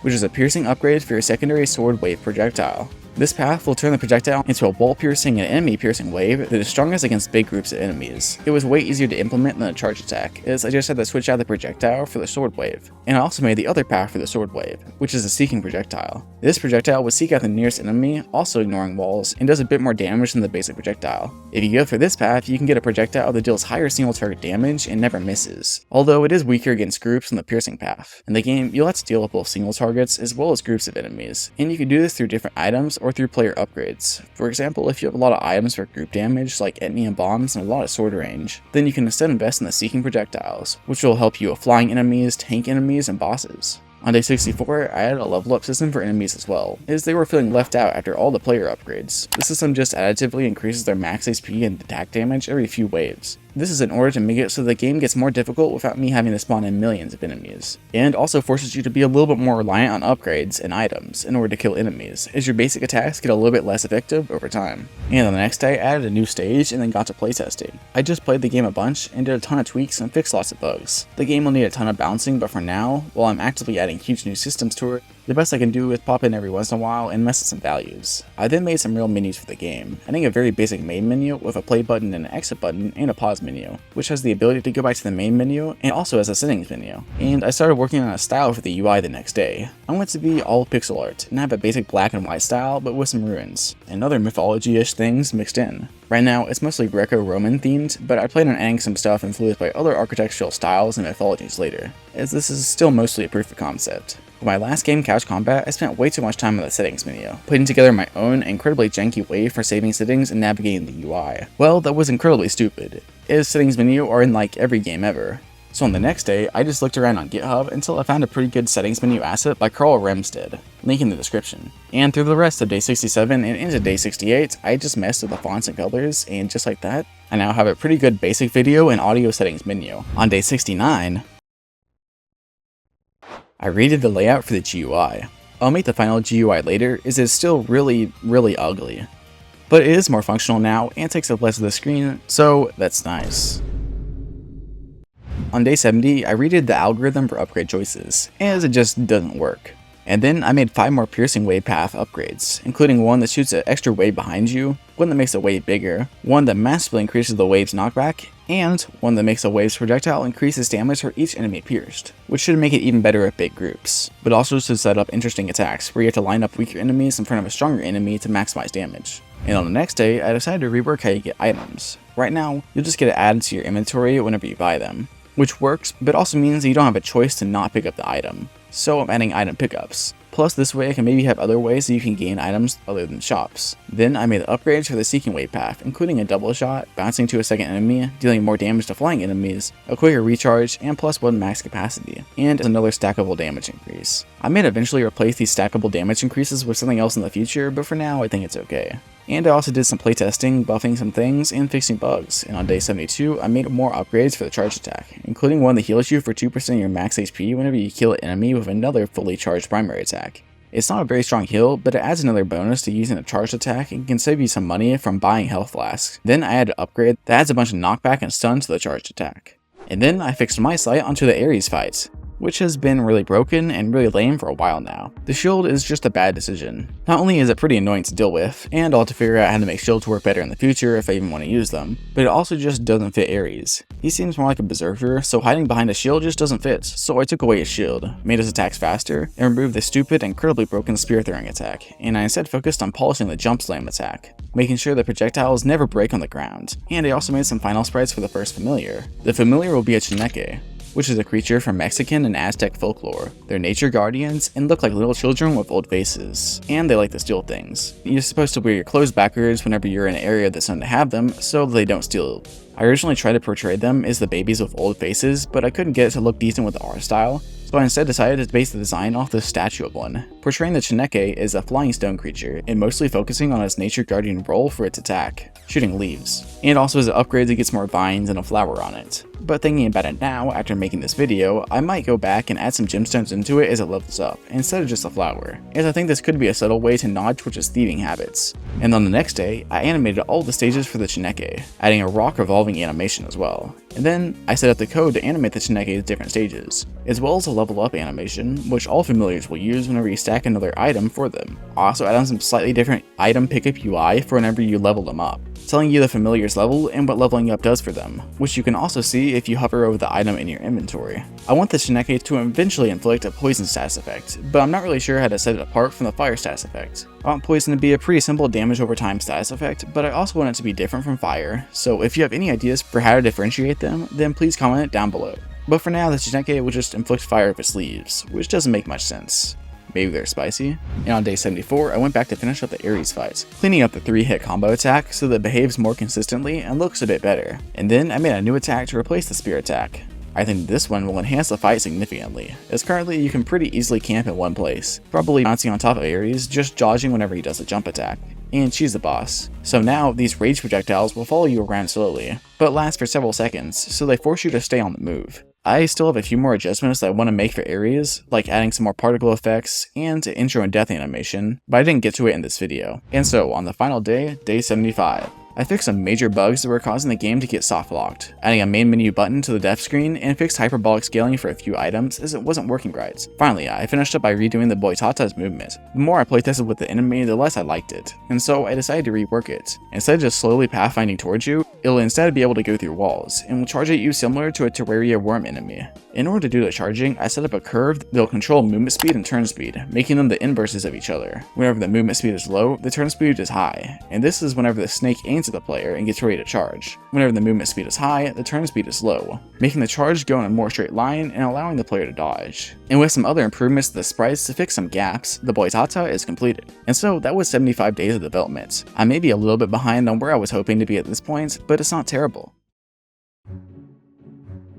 S1: which is a piercing upgrade for your secondary sword wave projectile. This path will turn the projectile into a wall-piercing and enemy-piercing wave that is strongest against big groups of enemies. It was way easier to implement than a charge attack, as I just had to switch out the projectile for the sword wave. And I also made the other path for the sword wave, which is a seeking projectile. This projectile will seek out the nearest enemy, also ignoring walls, and does a bit more damage than the basic projectile. If you go for this path, you can get a projectile that deals higher single target damage and never misses, although it is weaker against groups than the piercing path. In the game, you'll have to deal with both single targets as well as groups of enemies, and you can do this through different items or through player upgrades. For example, if you have a lot of items for group damage like etny and bombs and a lot of sword range, then you can instead invest in the seeking projectiles, which will help you with flying enemies, tank enemies, and bosses. On day 64, I added a level up system for enemies as well, as they were feeling left out after all the player upgrades. This system just additively increases their max HP and attack damage every few waves. This is in order to make it so the game gets more difficult without me having to spawn in millions of enemies, and also forces you to be a little bit more reliant on upgrades and items in order to kill enemies, as your basic attacks get a little bit less effective over time. And on the next day, I added a new stage and then got to playtesting. I just played the game a bunch and did a ton of tweaks and fixed lots of bugs. The game will need a ton of bouncing, but for now, while I'm actively adding huge new systems to it, the best I can do is pop in every once in a while and mess with some values. I then made some real menus for the game, adding a very basic main menu with a play button and an exit button and a pause menu, which has the ability to go back to the main menu and also has a settings menu. And I started working on a style for the UI the next day. I want it to be all pixel art and have a basic black and white style but with some ruins and other mythology-ish things mixed in. Right now, it's mostly Greco-Roman themed, but I plan on adding some stuff influenced by other architectural styles and mythologies later, as this is still mostly a proof of concept. For my last game, Couch Combat, I spent way too much time on the settings menu, putting together my own incredibly janky way for saving settings and navigating the UI. Well, that was incredibly stupid, as settings menu are in like every game ever. So on the next day, I just looked around on GitHub until I found a pretty good settings menu asset by Carl Remstead, link in the description. And through the rest of day 67 and into day 68, I just messed with the fonts and colors, and just like that, I now have a pretty good basic video and audio settings menu. On day 69, I redid the layout for the GUI. I'll make the final GUI later, as it's still really ugly. But it is more functional now and takes up less of the screen, so that's nice. On day 70, I redid the algorithm for upgrade choices, as it just doesn't work. And then I made 5 more piercing wave path upgrades, including one that shoots an extra wave behind you, one that makes the wave bigger, one that massively increases the wave's knockback, and one that makes the wave's projectile increases damage for each enemy pierced, which should make it even better at big groups, but also should set up interesting attacks where you have to line up weaker enemies in front of a stronger enemy to maximize damage. And on the next day, I decided to rework how you get items. Right now, you'll just get it added to your inventory whenever you buy them, which works, but also means that you don't have a choice to not pick up the item. So I'm adding item pickups. Plus this way I can maybe have other ways that you can gain items other than shops. Then I made the upgrades for the Seeking Wave path, including a double shot, bouncing to a second enemy, dealing more damage to flying enemies, a quicker recharge, and +1 max capacity, and another stackable damage increase. I may eventually replace these stackable damage increases with something else in the future, but for now I think it's okay. And I also did some playtesting, buffing some things, and fixing bugs, and on day 72 I made more upgrades for the charge attack, including one that heals you for 2% of your max HP whenever you kill an enemy with another fully charged primary attack. It's not a very strong heal, but it adds another bonus to using a charged attack and can save you some money from buying health flasks. Then I added an upgrade that adds a bunch of knockback and stun to the charged attack. And then I fixed my sight onto the Ares fights, which has been really broken and really lame for a while now. The shield is just a bad decision. Not only is it pretty annoying to deal with, and I'll have to figure out how to make shields work better in the future if I even want to use them, but it also just doesn't fit Ares. He seems more like a berserker, so hiding behind a shield just doesn't fit, so I took away his shield, made his attacks faster, and removed the stupid, incredibly broken spear throwing attack, and I instead focused on polishing the jump slam attack, making sure the projectiles never break on the ground. And I also made some final sprites for the first familiar. The familiar will be a Chineke, which is a creature from Mexican and Aztec folklore. They're nature guardians and look like little children with old faces, and they like to steal things. You're supposed to wear your clothes backwards whenever you're in an area that's known to have them, so they don't steal. I originally tried to portray them as the babies with old faces, but I couldn't get it to look decent with the art style, so I instead decided to base the design off the statue of one, portraying the Chineke as a flying stone creature and mostly focusing on its nature guardian role for its attack, shooting leaves. And also as an upgrade it gets more vines and a flower on it. But thinking about it now, after making this video, I might go back and add some gemstones into it as it levels up, instead of just a flower, as I think this could be a subtle way to nod towards its thieving habits. And on the next day, I animated all the stages for the Chineke, adding a rock revolving animation as well. And then I set up the code to animate the Chineke's different stages, as well as a level up animation, which all familiars will use whenever you stack another item for them. I also add on some slightly different item pickup UI for whenever you level them up, telling you the familiar's level and what leveling up does for them, which you can also see if you hover over the item in your inventory. I want the Chineke to eventually inflict a poison status effect, but I'm not really sure how to set it apart from the fire status effect. I want poison to be a pretty simple damage over time status effect, but I also want it to be different from fire, so if you have any ideas for how to differentiate them, then please comment it down below. But for now, the Chineke will just inflict fire with its leaves, which doesn't make much sense. Maybe they're spicy. And on day 74, I went back to finish up the Ares fights, cleaning up the 3-hit combo attack so that it behaves more consistently and looks a bit better. And then I made a new attack to replace the spear attack. I think this one will enhance the fight significantly, as currently you can pretty easily camp in one place, probably bouncing on top of Ares, just dodging whenever he does a jump attack. And she's the boss. So now these rage projectiles will follow you around slowly, but last for several seconds, so they force you to stay on the move. I still have a few more adjustments that I want to make for Ares, like adding some more particle effects and intro and death animation, but I didn't get to it in this video. And so on the final day, day 75. I fixed some major bugs that were causing the game to get soft locked, adding a main menu button to the death screen and fixed hyperbolic scaling for a few items as it wasn't working right. Finally, I finished up by redoing the Boitata's movement. The more I playtested with the enemy, the less I liked it, and so I decided to rework it. Instead of just slowly pathfinding towards you, it'll instead be able to go through walls, and will charge at you similar to a Terraria worm enemy. In order to do the charging, I set up a curve that'll control movement speed and turn speed, making them the inverses of each other. Whenever the movement speed is low, the turn speed is high, and this is whenever the snake aims at the player and gets ready to charge. Whenever the movement speed is high, the turn speed is low, making the charge go in a more straight line and allowing the player to dodge. And with some other improvements to the sprites to fix some gaps, the Boitata is completed. And so that was 75 days of development. I may be a little bit behind on where I was hoping to be at this point, but it's not terrible.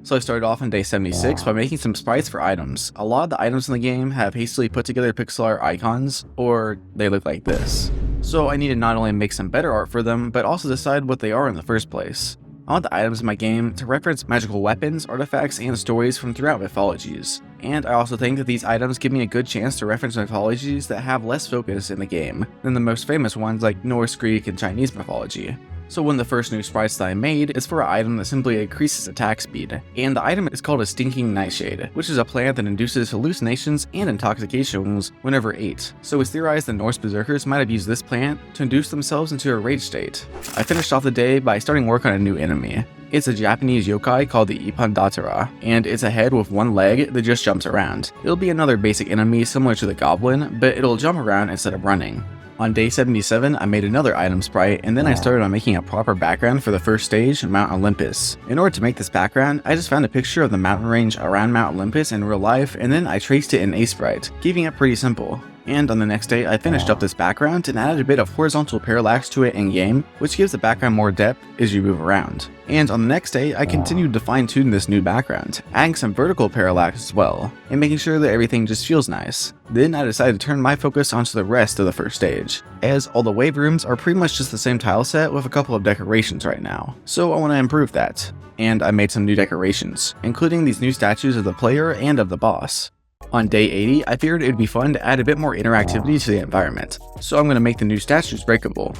S1: So I started off on day 76 by making some sprites for items. A lot of the items in the game have hastily put together pixel art icons, or they look like this. So I need to not only make some better art for them, but also decide what they are in the first place. I want the items in my game to reference magical weapons, artifacts, and stories from throughout mythologies. And I also think that these items give me a good chance to reference mythologies that have less focus in the game than the most famous ones like Norse, Greek, and Chinese mythology. So one of the first new sprites that I made is for an item that simply increases attack speed, and the item is called a Stinking Nightshade, which is a plant that induces hallucinations and intoxications whenever ate. So it's theorized that Norse berserkers might have used this plant to induce themselves into a rage state. I finished off the day by starting work on a new enemy. It's a Japanese yokai called the Ipandatara, and it's a head with one leg that just jumps around. It'll be another basic enemy similar to the goblin, but it'll jump around instead of running. On day 77, I made another item sprite, and then I started on making a proper background for the first stage, Mount Olympus. In order to make this background, I just found a picture of the mountain range around Mount Olympus in real life, and then I traced it in a sprite, keeping it pretty simple. And on the next day, I finished up this background and added a bit of horizontal parallax to it in-game, which gives the background more depth as you move around. And on the next day, I continued to fine-tune this new background, adding some vertical parallax as well, and making sure that everything just feels nice. Then I decided to turn my focus onto the rest of the first stage, as all the wave rooms are pretty much just the same tile set with a couple of decorations right now, so I want to improve that. And I made some new decorations, including these new statues of the player and of the boss. On day 80, I figured it would be fun to add a bit more interactivity to the environment, so I'm going to make the new statues breakable.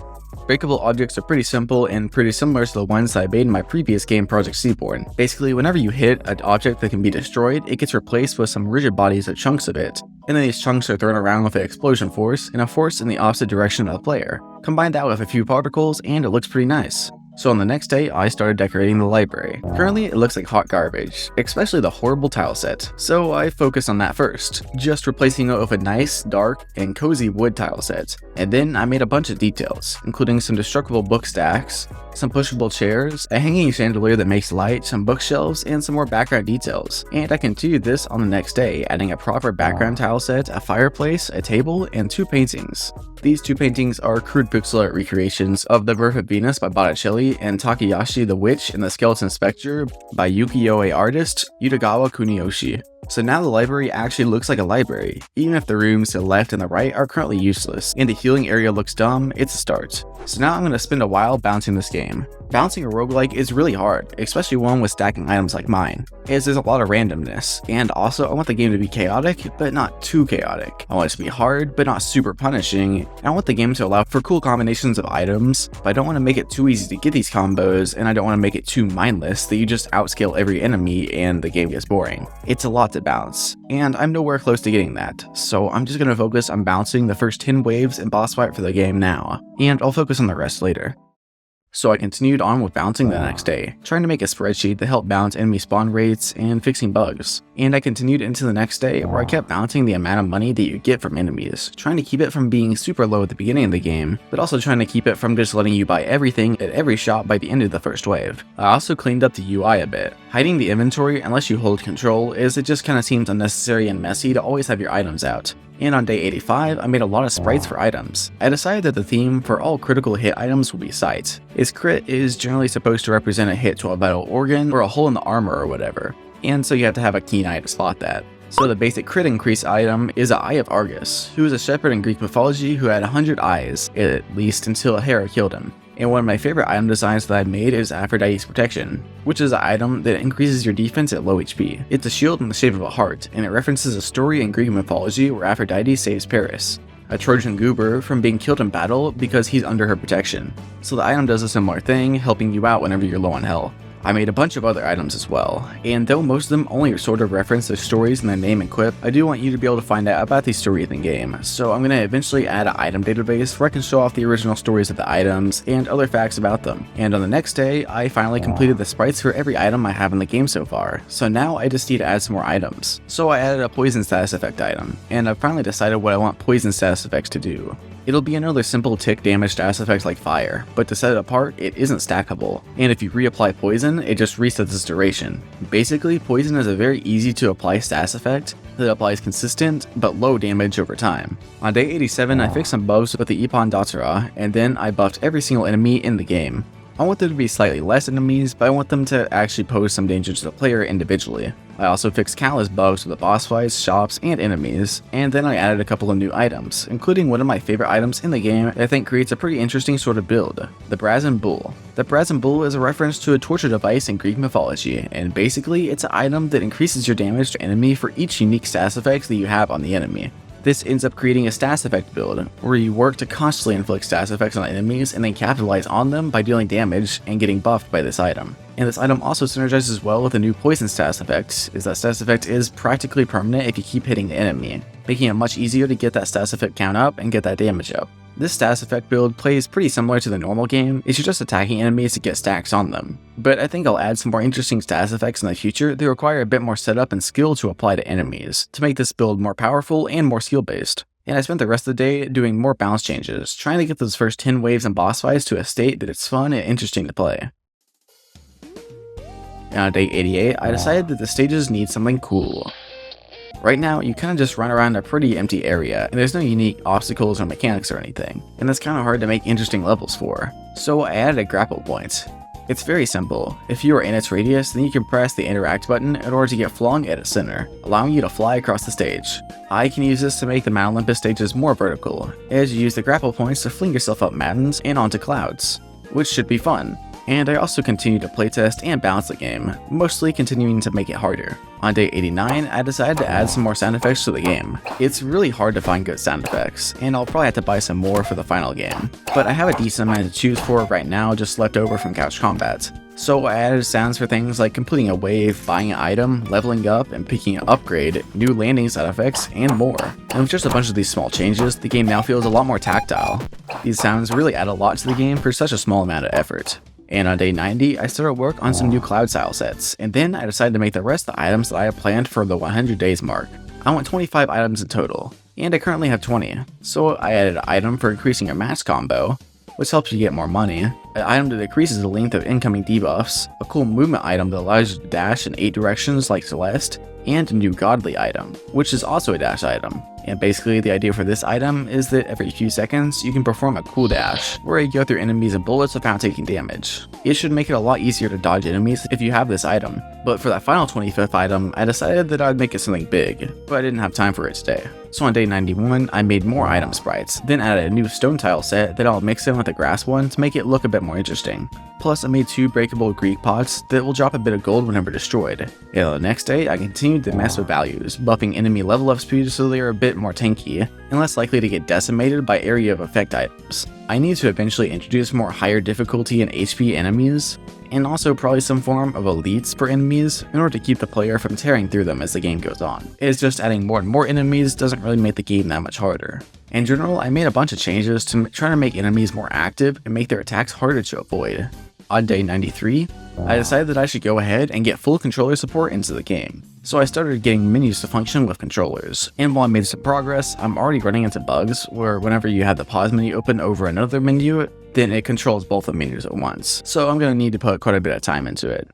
S1: Breakable objects are pretty simple and pretty similar to the ones that I made in my previous game, Project Seaborn. Basically, whenever you hit an object that can be destroyed, it gets replaced with some rigid bodies or chunks of it, and then these chunks are thrown around with an explosion force and a force in the opposite direction of the player. Combine that with a few particles and it looks pretty nice. So on the next day, I started decorating the library. Currently, it looks like hot garbage, especially the horrible tile set, so I focused on that first, just replacing it with a nice, dark, and cozy wood tile set. And then I made a bunch of details, including some destructible book stacks, some pushable chairs, a hanging chandelier that makes light, some bookshelves, and some more background details. And I continued this on the next day, adding a proper background tile set, a fireplace, a table, and 2 paintings. These 2 paintings are crude pixel art recreations of The Birth of Venus by Botticelli and Takayashi the Witch and the Skeleton Spectre by ukiyo-e artist Utagawa Kuniyoshi. So now the library actually looks like a library, even if the rooms to the left and the right are currently useless, and the healing area looks dumb. It's a start. So now I'm going to spend a while bouncing this game. Bouncing a roguelike is really hard, especially one with stacking items like mine, as there's a lot of randomness, and also I want the game to be chaotic, but not too chaotic. I want it to be hard, but not super punishing, and I want the game to allow for cool combinations of items, but I don't want to make it too easy to get these combos, and I don't want to make it too mindless that you just outscale every enemy and the game gets boring. It's a lot to bounce, and I'm nowhere close to getting that, so I'm just going to focus on bouncing the first 10 waves and boss fight for the game now, and I'll focus on the rest later. So I continued on with bouncing the next day, trying to make a spreadsheet to help balance enemy spawn rates and fixing bugs. And I continued into the next day where I kept balancing the amount of money that you get from enemies, trying to keep it from being super low at the beginning of the game, but also trying to keep it from just letting you buy everything at every shop by the end of the first wave. I also cleaned up the UI a bit, hiding the inventory unless you hold control, as it just kinda seems unnecessary and messy to always have your items out. And on day 85, I made a lot of sprites for items. I decided that the theme for all critical hit items will be sight, as crit is generally supposed to represent a hit to a vital organ or a hole in the armor or whatever, and so you have to have a keen eye to spot that. So the basic crit increase item is an Eye of Argus, who is a shepherd in Greek mythology who had 100 eyes, at least until Hera killed him. And one of my favorite item designs that I made is Aphrodite's Protection, which is an item that increases your defense at low HP. It's a shield in the shape of a heart, and it references a story in Greek mythology where Aphrodite saves Paris, a Trojan goober, from being killed in battle because he's under her protection. So the item does a similar thing, helping you out whenever you're low on health. I made a bunch of other items as well, and though most of them only sort of reference the stories in the name and quip, I do want you to be able to find out about these stories in the game, so I'm going to eventually add an item database where I can show off the original stories of the items and other facts about them. And on the next day, I finally completed the sprites for every item I have in the game so far, so now I just need to add some more items. So I added a poison status effect item, and I've finally decided what I want poison status effects to do. It'll be another simple tick damage status effect like fire, but to set it apart, it isn't stackable, and if you reapply poison, it just resets its duration. Basically, poison is a very easy to apply status effect that applies consistent but low damage over time. On day 87, I fixed some bugs with the Ippon Datsura, and then I buffed every single enemy in the game. I want there to be slightly less enemies, but I want them to actually pose some danger to the player individually. I also fixed countless bugs with the boss fights, shops, and enemies, and then I added a couple of new items, including one of my favorite items in the game that I think creates a pretty interesting sort of build, the Brazen Bull. The Brazen Bull is a reference to a torture device in Greek mythology, and basically it's an item that increases your damage to enemy for each unique status effects that you have on the enemy. This ends up creating a status effect build, where you work to constantly inflict status effects on enemies and then capitalize on them by dealing damage and getting buffed by this item. And this item also synergizes well with the new poison status effect, as that status effect is practically permanent if you keep hitting the enemy, making it much easier to get that status effect count up and get that damage up. This status effect build plays pretty similar to the normal game, it's just attacking enemies to get stacks on them. But I think I'll add some more interesting status effects in the future that require a bit more setup and skill to apply to enemies, to make this build more powerful and more skill based. and I spent the rest of the day doing more balance changes, trying to get those first 10 waves and boss fights to a state that it's fun and interesting to play. And on day 88, I decided that the stages need something cool. Right now, you kind of just run around a pretty empty area, and there's no unique obstacles or mechanics or anything, and that's kind of hard to make interesting levels for. So I added a grapple point. It's very simple. If you are in its radius, then you can press the interact button in order to get flung at its center, allowing you to fly across the stage. I can use this to make the Mount Olympus stages more vertical, as you use the grapple points to fling yourself up mountains and onto clouds, which should be fun. And I also continue to playtest and balance the game, mostly continuing to make it harder. On day 89, I decided to add some more sound effects to the game. It's really hard to find good sound effects, and I'll probably have to buy some more for the final game. But I have a decent amount to choose for right now, just left over from Couch Combat. So I added sounds for things like completing a wave, buying an item, leveling up, and picking an upgrade, new landing sound effects, and more. And with just a bunch of these small changes, the game now feels a lot more tactile. These sounds really add a lot to the game for such a small amount of effort. And on day 90, I started work on some new cloud style sets, and then I decided to make the rest of the items that I had planned for the 100 days mark. I want 25 items in total, and I currently have 20. So I added an item for increasing your max combo, which helps you get more money, an item that decreases the length of incoming debuffs, a cool movement item that allows you to dash in 8 directions like Celeste, and a new godly item, which is also a dash item. And basically the idea for this item is that every few seconds you can perform a cool dash, where you go through enemies and bullets without taking damage. It should make it a lot easier to dodge enemies if you have this item, but for that final 25th item, I decided that I'd make it something big, but I didn't have time for it today. So on day 91, I made more item sprites, then added a new stone tile set that I'll mix in with the grass one to make it look a bit more interesting. Plus I made 2 breakable Greek pots that will drop a bit of gold whenever destroyed. And on the next day, I continued to mess with values, buffing enemy level up speed so they are a bit more tanky, and less likely to get decimated by area of effect items. I need to eventually introduce more higher difficulty and HP enemies, and also probably some form of elites for enemies in order to keep the player from tearing through them as the game goes on. It's just adding more and more enemies doesn't really make the game that much harder. In general, I made a bunch of changes to try to make enemies more active and make their attacks harder to avoid. On day 93, I decided that I should go ahead and get full controller support into the game. So I started getting menus to function with controllers, and while I made some progress, I'm already running into bugs where whenever you have the pause menu open over another menu, then it controls both the menus at once. So I'm going to need to put quite a bit of time into it.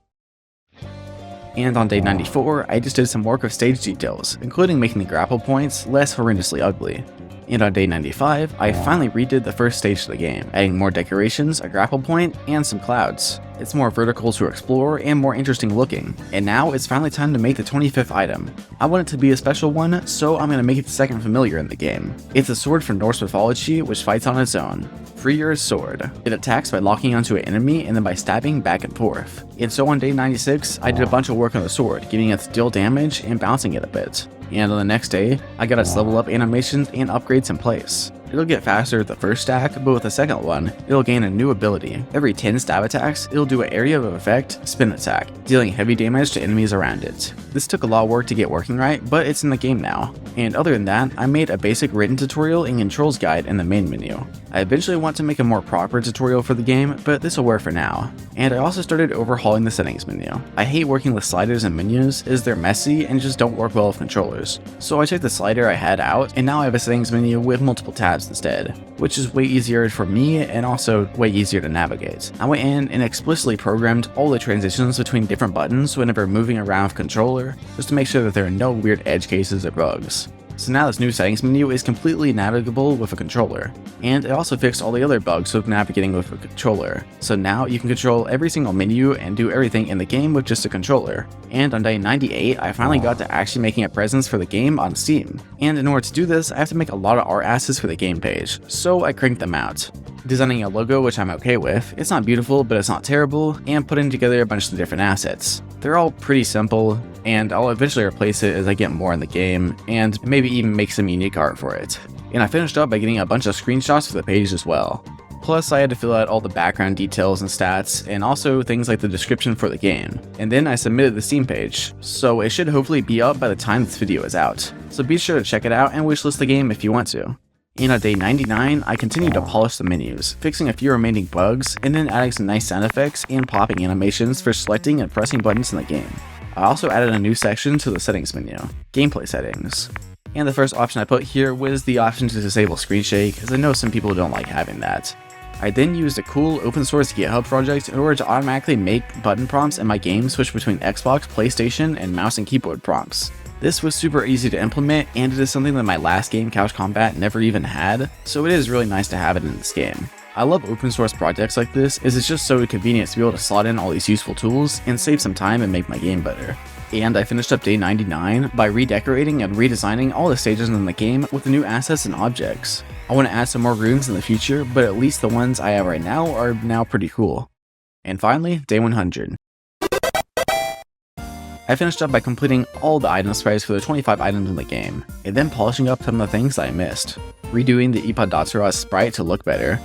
S1: And on day 94, I just did some work with stage details, including making the grapple points less horrendously ugly. And on day 95, I finally redid the first stage of the game, adding more decorations, a grapple point, and some clouds. It's more vertical to explore and more interesting looking. And now it's finally time to make the 25th item. I want it to be a special one, so I'm going to make it the second familiar in the game. It's a sword from Norse mythology which fights on its own. Freyr's sword. It attacks by locking onto an enemy and then by stabbing back and forth. And so on day 96, I did a bunch of work on the sword, giving it deal damage and bouncing it a bit. And on the next day, I got its level up animations and upgrades in place. It'll get faster with the first stack, but with the second one, it'll gain a new ability. Every 10 stab attacks, it'll do an area of effect spin attack, dealing heavy damage to enemies around it. This took a lot of work to get working right, but it's in the game now. And other than that, I made a basic written tutorial and controls guide in the main menu. I eventually want to make a more proper tutorial for the game, but this will work for now. And I also started overhauling the settings menu. I hate working with sliders and menus as they're messy and just don't work well with controllers. So I took the slider I had out, and now I have a settings menu with multiple tabs instead, which is way easier for me and also way easier to navigate. I went in and explicitly programmed all the transitions between different buttons whenever moving around with controller, just to make sure that there are no weird edge cases or bugs. So now this new settings menu is completely navigable with a controller, and it also fixed all the other bugs with navigating with a controller. So now you can control every single menu and do everything in the game with just a controller. And on day 98, I finally got to actually making a presence for the game on Steam. And in order to do this, I have to make a lot of art assets for the game page, so I cranked them out. Designing a logo, which I'm okay with. It's not beautiful, but it's not terrible, and putting together a bunch of different assets. They're all pretty simple, and I'll eventually replace it as I get more in the game, and maybe even make some unique art for it. And I finished up by getting a bunch of screenshots for the page as well. Plus, I had to fill out all the background details and stats, and also things like the description for the game. And then I submitted the Steam page, so it should hopefully be up by the time this video is out. So be sure to check it out and wishlist the game if you want to. And on day 99, I continued to polish the menus, fixing a few remaining bugs, and then adding some nice sound effects and popping animations for selecting and pressing buttons in the game. I also added a new section to the settings menu, gameplay settings. And the first option I put here was the option to disable screen shake, as I know some people don't like having that. I then used a cool open source GitHub project in order to automatically make button prompts in my game switch between Xbox, PlayStation, and mouse and keyboard prompts. This was super easy to implement, and it is something that my last game, Couch Combat, never even had, so it is really nice to have it in this game. I love open source projects like this, as it's just so convenient to be able to slot in all these useful tools and save some time and make my game better. And I finished up day 99 by redecorating and redesigning all the stages in the game with the new assets and objects. I want to add some more rooms in the future, but at least the ones I have right now are now pretty cool. And finally, day 100. I finished up by completing all the item sprays for the 25 items in the game, and then polishing up some of the things I missed. Redoing the Ipad sprite to look better.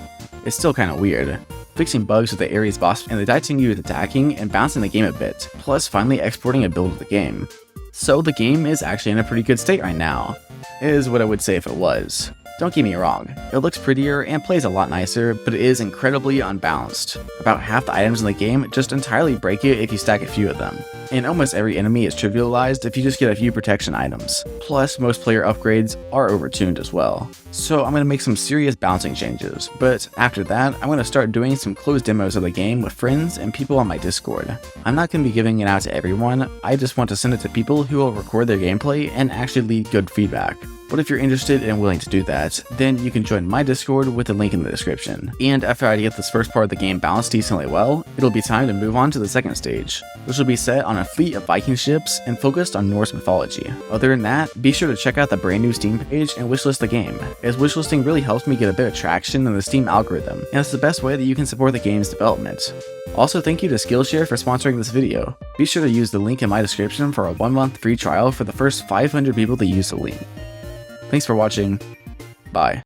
S1: It's still kinda weird. Fixing bugs with the Ares boss and the dieting you with attacking and bouncing the game a bit, plus finally exporting a build of the game. So the game is actually in a pretty good state right now, is what I would say if it was. Don't get me wrong, it looks prettier and plays a lot nicer, but it is incredibly unbalanced. About half the items in the game just entirely break it if you stack a few of them, and almost every enemy is trivialized if you just get a few protection items. Plus, most player upgrades are overtuned as well. So I'm going to make some serious balancing changes, but after that, I'm going to start doing some closed demos of the game with friends and people on my Discord. I'm not going to be giving it out to everyone, I just want to send it to people who will record their gameplay and actually leave good feedback. But if you're interested and willing to do that, then you can join my Discord with the link in the description. And after I get this first part of the game balanced decently well, it'll be time to move on to the second stage, which will be set on a fleet of Viking ships and focused on Norse mythology. Other than that, be sure to check out the brand new Steam page and wishlist the game, as wishlisting really helps me get a bit of traction in the Steam algorithm, and it's the best way that you can support the game's development. Also, thank you to Skillshare for sponsoring this video. Be sure to use the link in my description for a 1-month free trial for the first 500 people to use the link. Thanks for watching. Bye.